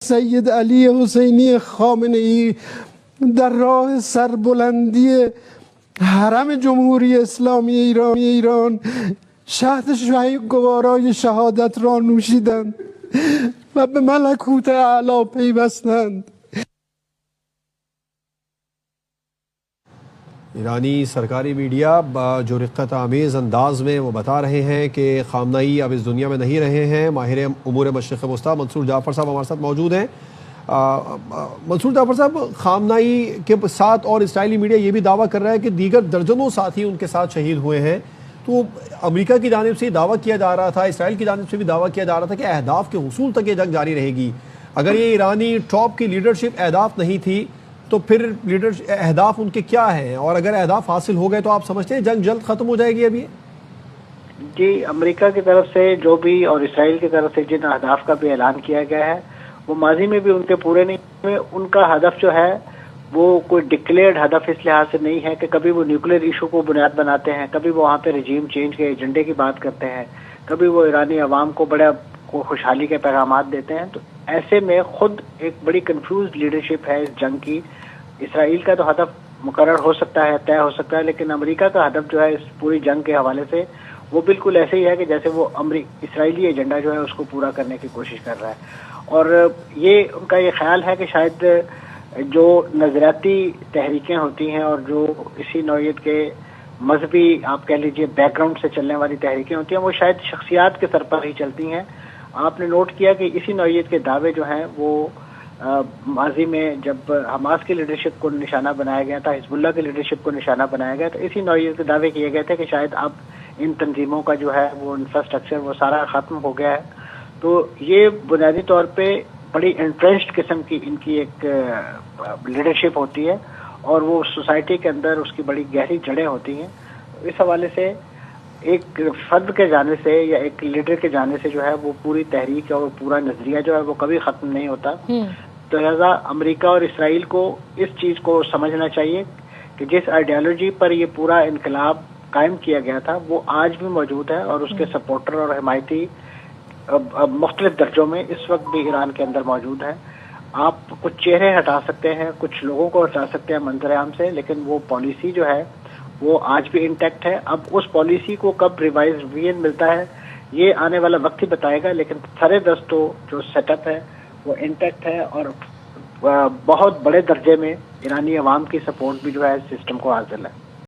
سید علی حسینی خامنه‌ای در راه سربلندی حرم جمهوری اسلامی ایران شهد گوارای شهادت را نوشیدند و به ملکوت اعلی پیوستند. ایرانی سرکاری میڈیا جو رقت آمیز انداز میں وہ بتا رہے ہیں کہ خامنہئی اب اس دنیا میں نہیں رہے ہیں. ماہر امور مشرق وسطیٰ منصور جعفر صاحب ہمارے ساتھ موجود ہیں. منصور جعفر صاحب، خامنہئی کے ساتھ اور اسرائیلی میڈیا یہ بھی دعویٰ کر رہا ہے کہ دیگر درجنوں ساتھی ان کے ساتھ شہید ہوئے ہیں. تو امریکہ کی جانب سے یہ دعویٰ کیا جا رہا تھا، اسرائیل کی جانب سے بھی دعویٰ کیا جا رہا تھا کہ اہداف کے حصول تک یہ جنگ جاری رہے گی. اگر یہ ایرانی ٹاپ کی لیڈرشپ اہداف نہیں تھی تو پھر اہداف ان کے کیا ہیں؟ اور اگر اہداف حاصل ہو گئے تو آپ سمجھتے ہیں جنگ جلد ختم ہو جائے گی ابھی؟ جی، امریکہ کی طرف سے جو بھی اور اسرائیل کی طرف سے جن اہداف کا بھی اعلان کیا گیا ہے وہ ماضی میں بھی ان کے پورے نہیں ہوئے. ان کا ہدف جو ہے وہ کوئی ڈکلیئرڈ ہدف اس لحاظ سے نہیں ہے کہ کبھی وہ نیوکلیر ایشو کو بنیاد بناتے ہیں، کبھی وہ وہاں پہ رجیم چینج کے ایجنڈے کی بات کرتے ہیں، کبھی وہ ایرانی عوام کو بڑا خوشحالی کے پیغامات دیتے ہیں. تو ایسے میں خود ایک بڑی کنفیوز لیڈرشپ ہے اس جنگ کی. اسرائیل کا تو ہدف مقرر ہو سکتا ہے، طے ہو سکتا ہے، لیکن امریکہ کا ہدف جو ہے اس پوری جنگ کے حوالے سے وہ بالکل ایسے ہی ہے کہ جیسے وہ اسرائیلی ایجنڈا جو ہے اس کو پورا کرنے کی کوشش کر رہا ہے. اور یہ ان کا یہ خیال ہے کہ شاید جو نظریاتی تحریکیں ہوتی ہیں اور جو اسی نوعیت کے مذہبی آپ کہہ لیجئے بیک گراؤنڈ سے چلنے والی تحریکیں ہوتی ہیں وہ شاید شخصیات کے سر پر ہی چلتی ہیں. آپ نے نوٹ کیا کہ اسی نوعیت کے دعوے جو ہیں وہ ماضی میں جب حماس کی لیڈرشپ کو نشانہ بنایا گیا تھا، حزب اللہ کی لیڈرشپ کو نشانہ بنایا گیا، تو اسی نوعیت کے دعوے کیے گئے تھے کہ شاید اب ان تنظیموں کا جو ہے وہ انفراسٹرکچر وہ سارا ختم ہو گیا ہے. تو یہ بنیادی طور پہ بڑی انٹرسٹ قسم کی ان کی ایک لیڈرشپ ہوتی ہے اور وہ سوسائٹی کے اندر اس کی بڑی گہری جڑیں ہوتی ہیں. اس حوالے سے ایک فرد کے جانے سے یا ایک لیڈر کے جانے سے جو ہے وہ پوری تحریک اور پورا نظریہ جو ہے وہ کبھی ختم نہیں ہوتا. تو لہذا امریکہ اور اسرائیل کو اس چیز کو سمجھنا چاہیے کہ جس آئیڈیالوجی پر یہ پورا انقلاب قائم کیا گیا تھا وہ آج بھی موجود ہے اور اس کے سپورٹر اور حمایتی مختلف درجوں میں اس وقت بھی ایران کے اندر موجود ہیں. آپ کچھ چہرے ہٹا سکتے ہیں، کچھ لوگوں کو ہٹا سکتے ہیں منظر عام سے، لیکن وہ پالیسی جو ہے وہ آج بھی انٹیکٹ ہے. اب اس پالیسی کو کب ریوائزن ملتا ہے یہ آنے والا وقت ہی بتائے گا، لیکن سرے دستوں جو سیٹ اپ ہے وہ انٹیکٹ ہے اور بہت بڑے درجے میں ایرانی عوام کی سپورٹ بھی جو ہے اس سسٹم کو حاصل ہے.